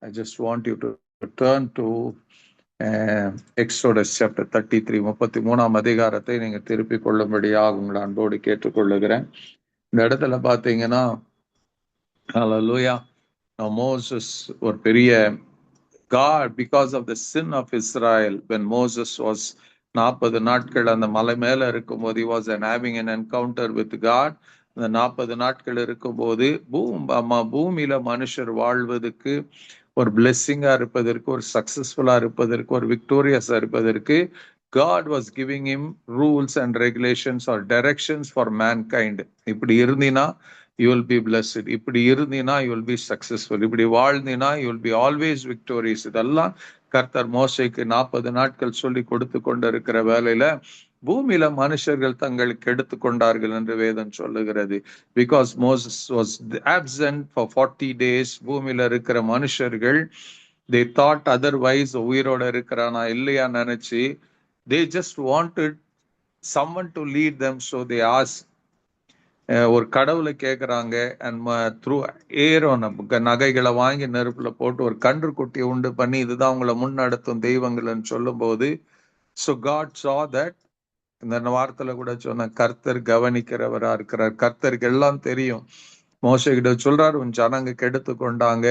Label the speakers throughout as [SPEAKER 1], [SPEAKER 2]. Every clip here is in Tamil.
[SPEAKER 1] I just want you to turn to Exodus chapter 33, 33ஆம் அதிகாரத்தை நீங்க திருப்பிக் கொள்ளும்படியாக உங்களை அன்போடு கேட்டுக்கொள்ளுகிறேன். இந்த இடத்துல பாத்தீங்கன்னா ஹல்லேலூயா, மோசஸ் ஒரு பெரிய God, because of the sin of Israel, when Moses was 40 நாட்கள் அந்த மலை மேல இருக்கும்போது, he was having an encounter with God. அந்த 40 நாட்கள் இருக்கும்போது பூமியில மனுஷர் வாழ்வதற்கு, ஒரு பிளெஸ்ஸிங்கா இருப்பதற்கு, ஒரு சக்சஸ்ஃபுல்லா இருப்பதற்கு, ஒரு விக்டோரியஸா இருப்பதற்கு, God was giving him rules and regulations or directions for mankind. இப்படி இருந்தீனா you will be blessed. இப்படி இருந்தீனா you will be successful. இப்படி வாழ்ந்தீனா you will be always victorious. இதெல்லாம் கர்த்தர் மோசேக்கு 40 நாட்கள் சொல்லி கொடுத்து கொண்டிருக்கிற வேலையில பூமியில மனுஷர்கள் தங்களுக்கு எடுத்துக்கொண்டார்கள் என்று வேதம் சொல்லுகிறது. Because Moses was absent for 40 days, பூமியில இருக்கிற மனுஷர்கள் they thought otherwise, உயிரோட இருக்கிறானா இல்லையா நினைச்சு, they just wanted someone to lead them, so they asked, ஒரு கடவுளை கேட்குறாங்க. அண்ட் த்ரூ ஏரோன நகைகளை வாங்கி நெருப்புல போட்டு ஒரு கன்று குட்டியை உண்டு பண்ணி இதுதான் உங்களை முன்னடத்தும் தெய்வங்கள்னு சொல்லும் போது, ஸோ காட் saw that. இந்த வார்த்தையில கூட சொன்ன கர்த்தர் கவனிக்கிறவரா இருக்கிறார். கர்த்தருக்கு எல்லாம் தெரியும். மோசே கிட்ட சொல்றாரு, உன் ஜனங்க கெடுத்து கொண்டாங்க,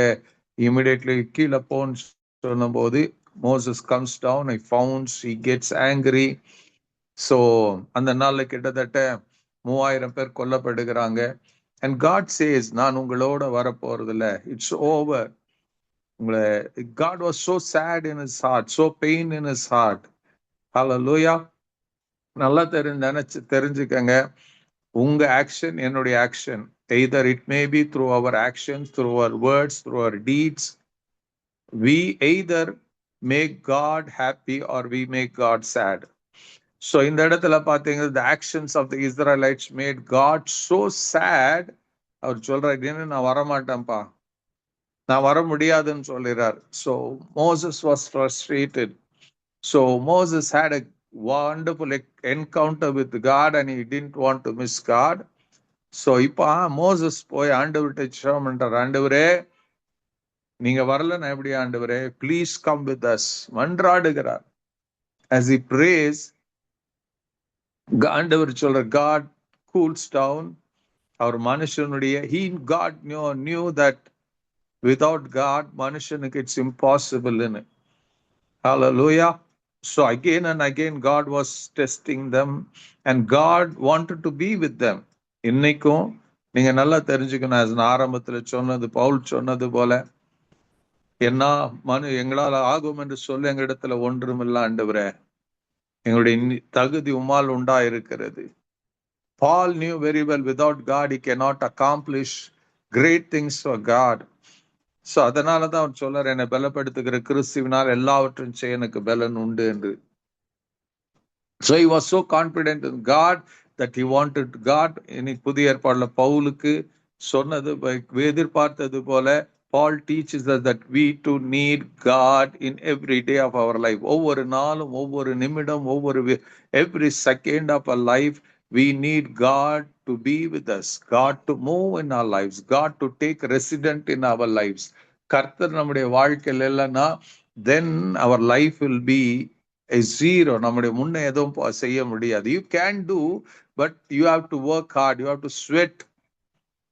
[SPEAKER 1] இமிடியேட்லி கீழே போன்னு சொல்லும் போது Moses comes down, I founds, he gets angry. So அந்த நாள்ல கிட்டத்தட்ட 3000 பேர் கொல்லப்படுகிறாங்க. அண்ட் காட் சேஸ், நான் உங்களோட வரப்போறது இல்ல, இட்ஸ் ஓவர். உங்களை God was so sad in his heart, so pain in his heart. ஹல்லேலூயா. நல்லா தெரிஞ்சுக்கங்க, உங்க ஆக்ஷன் என்னுடைய action. either it may be through our actions, through our words, through our deeds, we either make God happy or we make God sad. So இந்த இடத்துல பாத்தீங்கன்னா, the actions of the Israelites made God so sad. அவர் சொல்றாரு, நான் வரமாட்டேன்ப்பா, நான் வர முடியாதுன்னு சொல்லிறார். So Moses was frustrated. So Moses had a wonderful encounter with God and he didn't want to miss God. So இப்போ மோசஸ் போய் ஆண்டவர்கிட்ட ஜெபம் பண்றார், ஆண்டவரே நீங்க வரல, நான் எப்படி ஆண்டவரே, ப்ளீஸ் கம் வித் அஸ் மன்றாடுகிறார். as he prays, ஆண்டவர் சொல்ற, God cools down. அவர் மனுஷனுடைய God knew that without God மனுஷனுக்கு it's impossible in it. Hallelujah. So again and again God was testing them and God wanted to be with them. இன்னைக்கும் நீங்க நல்லா தெரிஞ்சுக்கணும், ஆரம்பத்துல சொன்னது, பவுல் சொன்னது போல, என்ன எங்களால் ஆகும் என்று சொல்ல எங்க இடத்துல ஒன்றுமில்ல ஆண்டவரே, எங்களுடைய தகுதி உம்மால் உண்டா இருக்கிறது. Paul knew very well without God he cannot accomplish great things for God. So அதனாலதான் அவர் சொல்றார், என்னை பலப்படுத்துகிற கிறிஸ்துவினால் எல்லாவற்றையும் செய்ய எனக்கு பலன் உண்டு என்று. So he was so confident in God that he wanted God. இன்னைக்கு புதிய ஏற்பாடுல பவுலுக்கு சொன்னது எதிர்பார்த்தது போல, Paul teaches us that we too need God in every day of our life. ஒவ்வொரு நாளும், ஒவ்வொரு நிமிடம், every second of our life, we need God to be with us, God to move in our lives, God to take resident in our lives. கர்த்தர் நம்முடைய வாழ்க்கையில் இல்லைன்னா then our life will be a zero. நம்முடைய முன்ன எதுவும் செய்ய முடியாது. You can do, but you have to work hard, you have to sweat.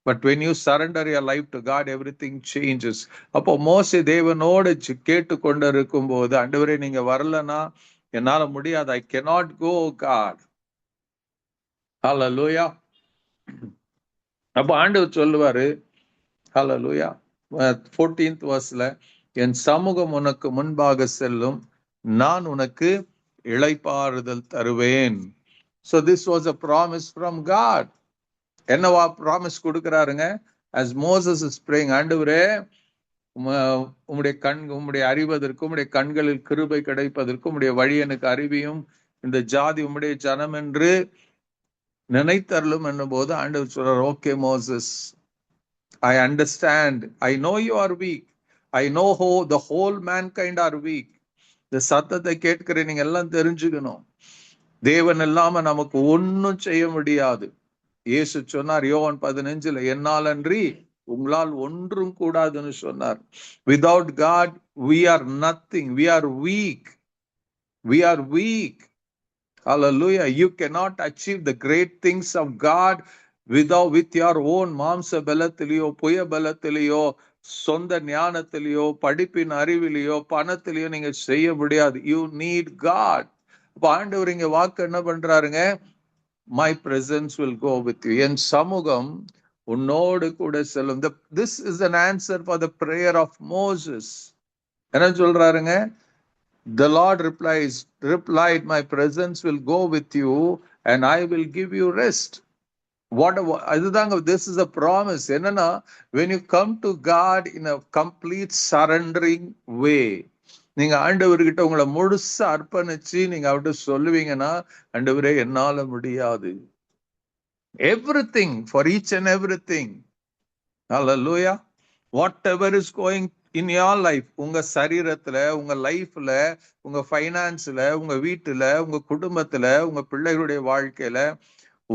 [SPEAKER 1] But when you surrender your life to God, everything changes. அப்போ மோசே தேவனோடு கேட்டு கொண்டு இருக்கும் போது, ஆண்டவரே நீங்க வரலன்னா என்னால முடியாது, I cannot go God. Hallelujah. அப்போ ஆண்டவர் சொல்லுவாரு, Hallelujah, 14th verseல, என் சமூகம் உனக்கு முன்பாக செல்லும், நான் உனக்கு இளைப்பாறுதல் தருவேன். So this was a promise from God. என்னவா promise கொடுக்கிறாருங்க? as Moses is praying, ஆண்டவரே உம்முடைய அறிவதற்கு, உம்முடைய கண்களில் கிருபை கிடைப்பதற்கு, உம்முடைய வழி எனக்கு அறிவியும், இந்த ஜாதி உம்முடைய ஜனம் என்று நினைத்தருளும் என்னும் போது ஆண்டவர் சொல்றார், okay Moses, I understand, I know you are weak, I know how the whole mankind are weak. இந்த சத்தத்தை கேட்கிற நீங்க எல்லாம் தெரிஞ்சுக்கணும், தேவன் இல்லாம நமக்கு ஒன்னும் செய்ய முடியாது. இயேசு சொன்னார் யோவான் 15, என்னால் அன்றி உங்களால் ஒன்றும் கூடாதுன்னு சொன்னார். Without God we are nothing. We are weak. We are weak. Hallelujah. You cannot achieve the great things of God with your own மாம்ச பலத்திலேயோ புய பலத்திலேயோ சொந்த ஞானத்திலேயோ படிப்பின் அறிவிலேயோ பணத்திலேயோ நீங்க செய்ய முடியாது. You need God. அப்ப ஆண்டவர் இங்க வாக்கு என்ன பண்றாருங்க? My presence will go with you. என் சமூகம் உன்னோடு கூட செல்லும். This is an answer for the prayer of Moses. என்ன சொல்றாருங்க? The Lord replied, my presence will go with you and I will give you rest. This is a promise. என்னன்னா, when you come to God in a complete surrendering way, நீங்க ஆண்டவர்கிட்ட உங்களை முழுசா அர்ப்பணிச்சு நீங்க அவர்கிட்ட சொல்லுவீங்கன்னா, ஆண்டவரே என்னால முடியாது. Everything, for each and everything. Hallelujah. Whatever is going in your life, உங்க சரீரத்துல, உங்க லைஃப்ல, உங்க ஃபைனான்ஸ்ல, உங்க வீட்டுல, உங்க குடும்பத்துல, உங்க பிள்ளைகளுடைய வாழ்க்கையில,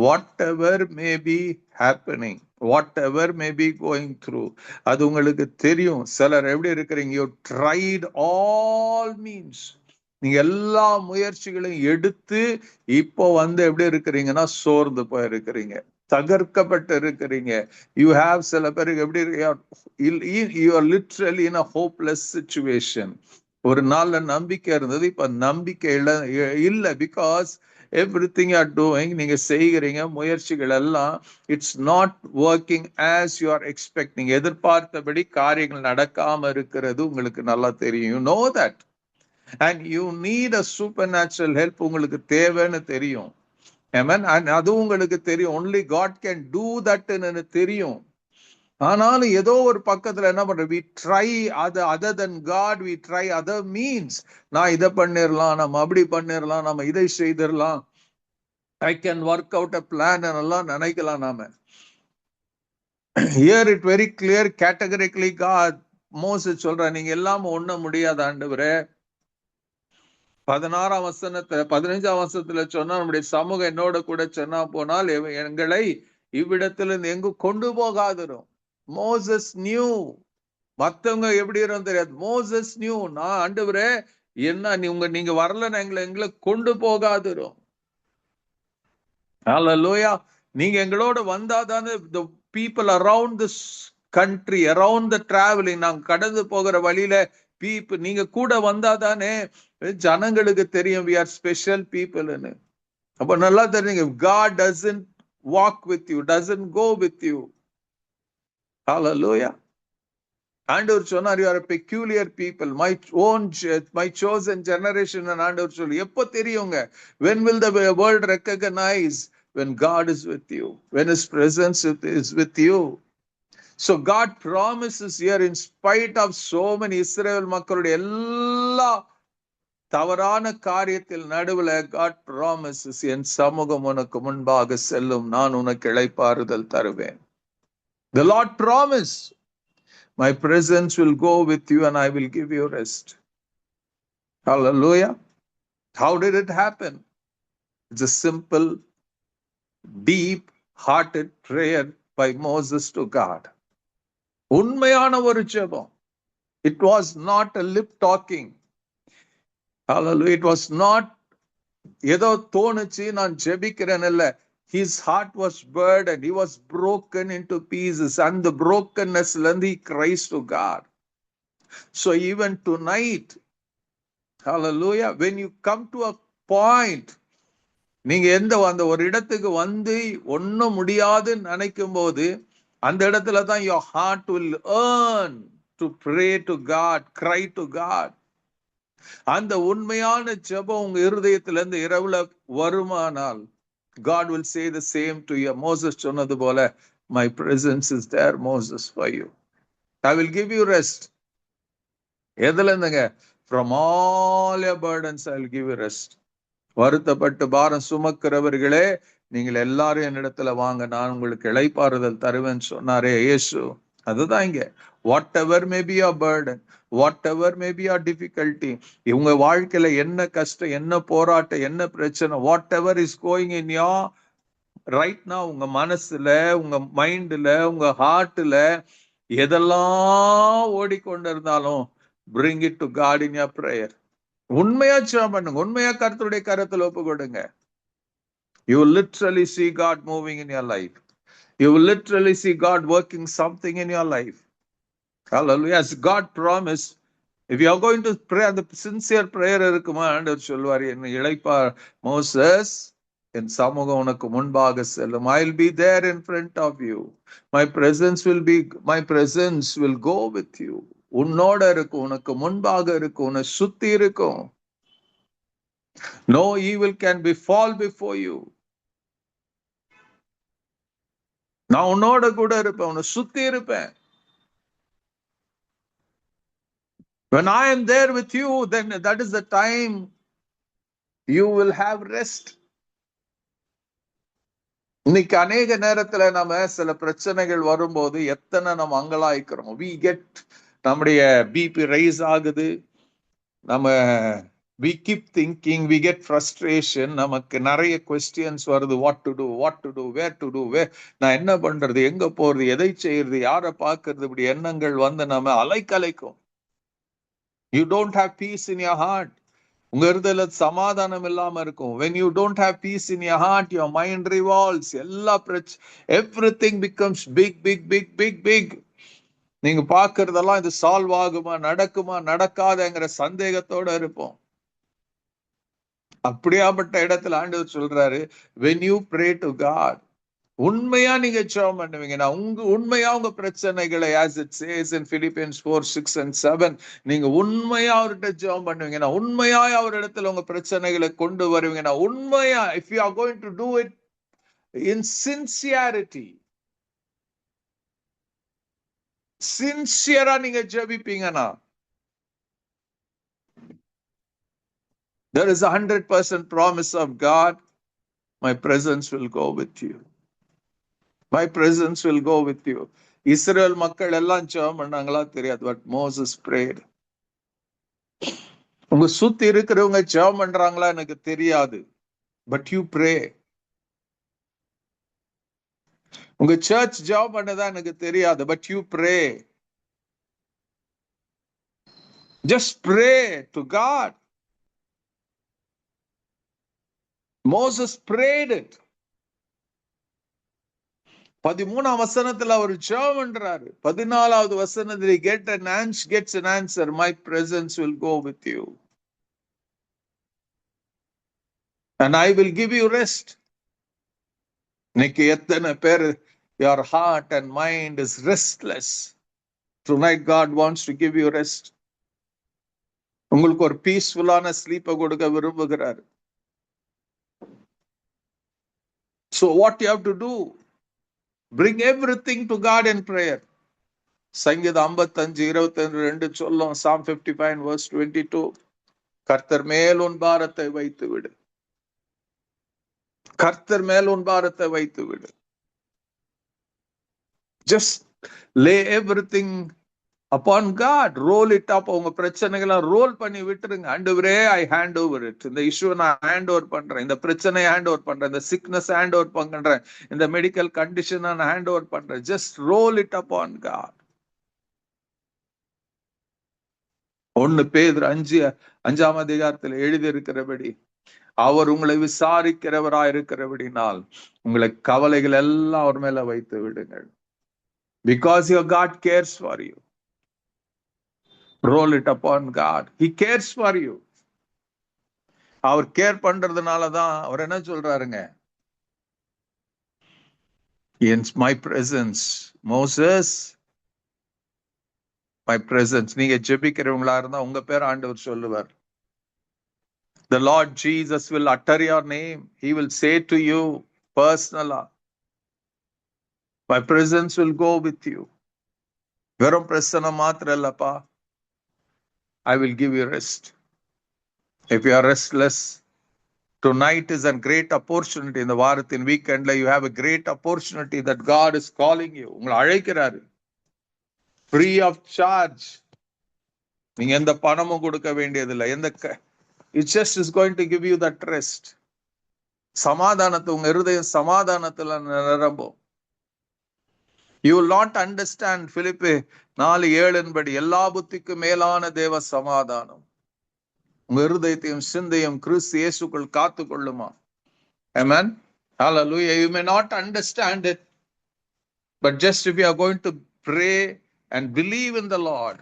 [SPEAKER 1] whatever may be happening, whatever may be going through, அது உங்களுக்கு தெரியும். சிலர் எப்படி இருக்கிறீங்க? You tried all means. நீங்க எல்லா முயற்சிகளையும் எடுத்து இப்போ எப்படி இருக்கிறீங்கன்னா சோர்ந்து போயிருக்கிறீங்க, தகர்க்கப்பட்டு இருக்கிறீங்க. யூ ஹாவ் சில பேருக்கு எப்படி you are literally in a hopeless situation. ஒரு நாள்ல நம்பிக்கை இருந்தது, இப்ப நம்பிக்கை இல்ல. Because everything you are doing, நீங்க செய்கிறீங்க முயற்சிகள் எல்லாம், it's not working as you are expecting. எதிர்பார்த்தபடி காரியங்கள் நடக்காம இருக்கிறது உங்களுக்கு நல்லா தெரியும். You know that and you need a supernatural help. உங்களுக்கு தேவைன்னு தெரியும். Amen. அது உங்களுக்கு தெரியும். only God can do that ன்னு தெரியும். ஆனாலும் ஏதோ ஒரு பக்கத்துல என்ன பண்ற, we try other than God, we try other means. நான் இதை பண்ணிடலாம், நம்ம அப்படி பண்ணிடலாம், நம்ம இதை செய்திடலாம், I can work out a plan எல்லாம் நினைக்கலாம் நாம. Here it very clear categorically God, Moses சொல்ற, நீங்க எல்லாம் ஒண்ணு முடியாது ஆண்டவரே. 16ஆம் வசனத்துல 15ஆம் வசனத்துல சொன்னா, நம்முடைய சமூகம் என்னோட கூட சொன்னா போனால் எங்களை இவ்விடத்திலிருந்து எங்கு கொண்டு போகாதிரும். Moses new. மத்தவங்க எப்படி இருக்கும் தெரியாது. Moses new. நான் ஆண்டவரே என்ன நீங்க வரலன்னா எங்களை கொண்டு போகாதிரும். ஹல்லேலூயா. நீங்க எங்களோட வந்தாதானே the people around this country, around the traveling, நாங்க கடந்து போகிற வழியில நீங்க கூட வந்தாதானே ஜனங்களுக்கு தெரியும் we are special people ன்னு. அப்ப நல்லா தெரியுங்க, God doesn't walk with you, doesn't go with you. Hallelujah. ஆண்டவர் சொன்னார், you are a peculiar people, my chosen generation. ஆண்டவர் சொல்லி எப்ப தெரியுங்க? when will the world recognize? when God is with you, when his presence is with you. So God promises here, in spite of so many இஸ்ரவேல் மக்களுடைய எல்லா தவறான காரியத்தில் நடுவுல, God promises, என் சமூகம் உனக்கு முன்பாக செல்லும், நான் உனக்கு இளைப்பாறுதல் தருவேன். The Lord promised, my presence will go with you and I will give you rest. Hallelujah. How did it happen? It's a simple, deep-hearted prayer by Moses to God. உண்மையான ஒரு ஜெபம். It was not a lip talking. Hallelujah. It was not ஏதோ தோணுச்சு நான் ஜெபிக்கிறேன் இல்ல. His heart was burdened. He was broken into pieces, and the brokenness he cries to God. So even tonight, hallelujah, when you come to a point, நீங்க அந்த ஒரு இடத்துக்கு வந்து ஒன்னும் முடியாதுன்னு நினைக்கும் போது, அந்த இடத்துல தான் your heart will earn to pray to God, cry to God. அந்த உண்மையான ஜெபம் உங்க இருதயத்திலிருந்து இரவுல வருமானால், God will say the same to you. Moses சொன்னது போல, my presence is there, Moses, for you. I will give you rest. எதுல இருந்துங்க? From all your burdens I will give you rest. வருத்தப்பட்டு பாரம் சுமக்கிறவர்களே, நீங்கள் எல்லாரும் என்னிடத்துல வாங்க, நான் உங்களுக்கு இளைப்பாறுதல் தருவேன் சொன்னாரே இயேசு. அதுதான் இங்க. whatever may be your burden, whatever may be your difficulty, உங்க வாழ்க்கையில என்ன கஷ்டம், என்ன போராட்டம், என்ன பிரச்சனை, whatever is going in your right now உங்க மனசுல, உங்க மைண்ட்ல, உங்க ஹார்ட்ல எதெல்லாம் ஓடிக்கொண்டிருந்தாலும் bring it to God in your prayer. உண்மையா ஜெபம் பண்ணுங்க, உண்மையா கர்த்தருடைய கரத்துல ஒப்பு கொடுங்க. You will literally see God moving in your life. You will literally see God working something in your life. Hallelujah. As God promised, if you are going to pray, அந்த sincere prayer இருக்குமா, ஆண்டவர் சொல்வார், என்ன இளைப்பா மோசஸ், என் சமூகம் உனக்கு முன்பாக செல்லும். I will be there in front of you. My presence will go with you. உன்னோட இருக்கும், உனக்கு முன்பாக இருக்கும், உன்னை சுத்தி இருக்கும். No evil can befall before you. நான் உன்னோட கூட இருப்பேன், உன்னை சுத்தி இருப்பேன். When I am there with you, then that is the time you will have rest. இன்னைக்கு அநேக நேரத்துல நம்ம சில பிரச்சனைகள் வரும்போது எத்தனை நம்ம அங்கலாய்க்கிறோம். we get நம்முடைய பிபி ரைஸ் ஆகுது, நம்ம we keep thinking, we get frustration, நமக்கு நிறைய questions வருது. what to do, where to do, நான் என்ன பண்றது, எங்க போறது, எதை செய்யறது, யாரை பார்க்கறது, இப்படி எண்ணங்கள் வந்து நம்ம அலைக்கலைக்கும். you don't have peace in your heart. உங்க இருதயத்துல சமாதானம் இல்லாம இருக்கும். when you don't have peace in your heart, your mind revolves. everything becomes big. நீங்க பார்க்கறதெல்லாம் இது சால்வ் ஆகுமா, நடக்குமா, நடக்காதங்கிற சந்தேகத்தோட இருப்போம். அப்படியாப்பட்ட இடத்துல ஆண்டவர் சொல்றாரு, when you pray to God, உண்மையா நீங்க ஜெபம் பண்ணுவீங்கன்னா, உண்மையா உங்க பிரச்சனைகளை, as it says in Philippians 4:6 and 7, நீங்க உண்மையா அவர்கிட்ட ஜெபம் பண்ணுவீங்கன்னா, உண்மையா அவரிடத்துல உங்க பிரச்சனைகளை கொண்டு வருவீங்கன்னா, உண்மையா, if you are going to do it in sincerity, சின்சியரா நீங்க ஜெபிப்பீங்கன்னா, there is 100% promise of God. My presence will go with you. My presence will go with you. Israel மக்கள் எல்லாம் ஜெபம் பண்ணாங்களா தெரியாது, but Moses prayed. உங்க சுத்தி இருக்கிறவங்க ஜெபம் பண்றாங்களா எனக்கு தெரியாது, but you pray. உங்க சர்ச் ஜெபம் பண்ணதா எனக்கு தெரியாது, but you pray. Just pray to God. Moses prayed it. 13ஆம் வசனத்துல அவர் ஜெபம் பண்றாரு. 14வது வசனத்துல gets an answer. My presence will go with you and I will give you rest. இன்னைக்கு எத்தனை பேர் your heart and mind is restless. Tonight God wants to give you rest. உங்களுக்கு ஒரு பீஸ்ஃபுல்லான ஸ்லீப்பை கொடுக்க விரும்புகிறார். So what you have to do? Bring everything to God in prayer. சங்கீதம் 55:22 சொல்லும். Psalm 55:22, கர்த்தர் மேல் உன் பாரத்தை வைத்து விடு. கர்த்தர் மேல் உன் பாரத்தை வைத்து விடு. Just lay everything upon God. Roll it up. உங்க பிரச்சனைகளை ரோல் பண்ணி விட்டுருங்க. ஆண்டவரே, I hand over it. இந்த இஷ்யூ நான் ஹேண்ட் ஓவர் பண்றேன், இந்த பிரச்சனையை ஹேண்ட் ஓவர் பண்றேன், இந்த சிக்னஸ் ஹேண்ட் ஓவர் பண்றேன், இந்த மெடிக்கல் கண்டிஷன் நான் ஹேண்ட் ஓவர் பண்றேன். Just roll it upon God. 1 பேதுரு 5ஆம் அதிகாரத்தில் எழுதி இருக்கிறபடி, அவர் உங்களை விசாரிக்கிறவராயிருக்கிறபடினால் உங்களை கவலைகள் எல்லாம் அவர் மேல வைத்து விடுங்கள். Because your God cares for you. Roll it upon God. He cares for you. அவர் கேர் பண்றதுனாலதான் அவர் என்ன சொல்றாருங்க, in my presence, Moses, my presence. நீங்க ஜெபிக்கிறவங்களா இருந்தா உங்க பேர் ஆண்டவர் சொல்லுவார். The Lord Jesus will utter your name. He will say to you personally, my presence will go with you. வெறும் பிரசன்னம் மாத்திரம் இல்லப்பா, I will give you rest. If you are restless, tonight is a great opportunity. இந்த வாரத்தின் வீக்கெண்ட்ல you have a great opportunity that God is calling you. உங்களை அழைக்கிறாரு. Free of charge. நீங்க எந்த பணமும் கொடுக்க வேண்டியதில்லை. it just is going to give you that rest. சமாதானத்தை, உங்க இருதயம் சமாதானத்துல நிரம்பும். You will not understand Philippi 4:7 படி எல்லா புத்திக்கும் மேலான தேவ சமாதானம் உங்க இருதயத்தையும் சிந்தையும் கிறிஸ்து இயேசுக்குள் காத்து கொள்ளுமா. Amen. Hallelujah. You may not understand it, but just if you are going to pray and believe in the Lord,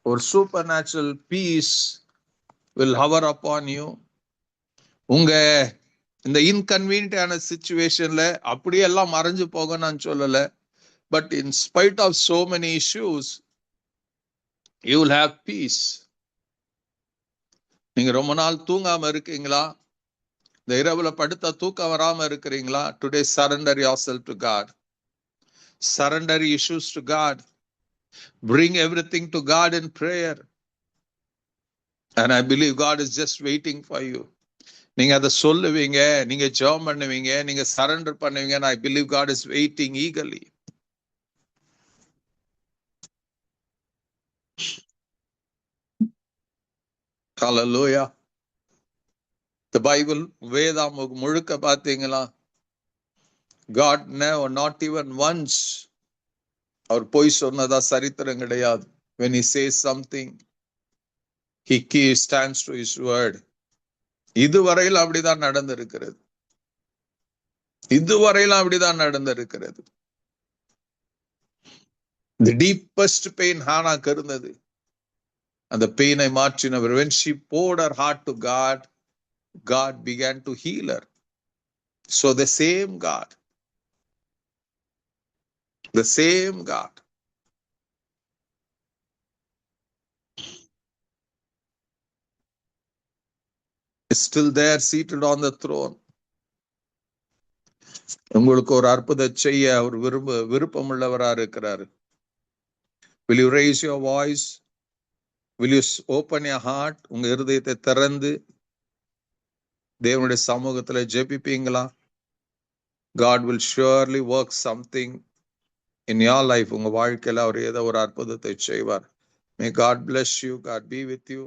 [SPEAKER 1] or supernatural peace will hover upon you. உங்க இந்த இன்கன்வீனியன்டான சிச்சுவேஷன்ல அப்படியே எல்லாம் மறைஞ்சு போக நான் சொல்லல. But in spite of so many issues you will have peace. நீங்க ரொம்ப நாள் தூங்காம இருக்கீங்களா? இந்த இரவுல படுத்தா தூக்கம் வராம இருக்கிறீங்களா? Today surrender yourself to God. Surrender issues to God. Bring everything to God in prayer. And I believe God is just waiting for you. நீங்க அதை சொல்லுவீங்க, நீங்க ஜெபம் பண்ணுவீங்க, நீங்க சரண்டர் பண்ணுவீங்க. I believe God is waiting eagerly. Hallelujah. The Bible வேதம் முழுக்க பாத்தீங்களா, God never, not even once, அவர் பொய் சொன்னதா சரித்திரம் கிடையாது. When he says something, he stands to his word. இதுவரையில் அப்படிதான் நடந்திருக்கிறது. இதுவரையில் அப்படிதான் நடந்திருக்கிறது. The deepest pain ஹானாக்கு இருந்தது. அந்த பெயினை மாற்றினவர். When she poured her heart to God, God began to heal her. So the same God is still there, seated on the throne. உங்களுக்கு ஒரு அற்புதம் செய்ய அவர் விருப்பம் உள்ளவரா இருக்கிறார். Will you raise your voice? Will you open your heart? உங்க இருதயத்தை திறந்து தேவனுடைய சமூகத்துல ஜெபிப்பீங்களா? God will surely work something in your life. உங்க வாழ்க்கையில அவர் ஏதோ ஒரு அற்புதத்தை செய்வார். May God bless you. God be with you.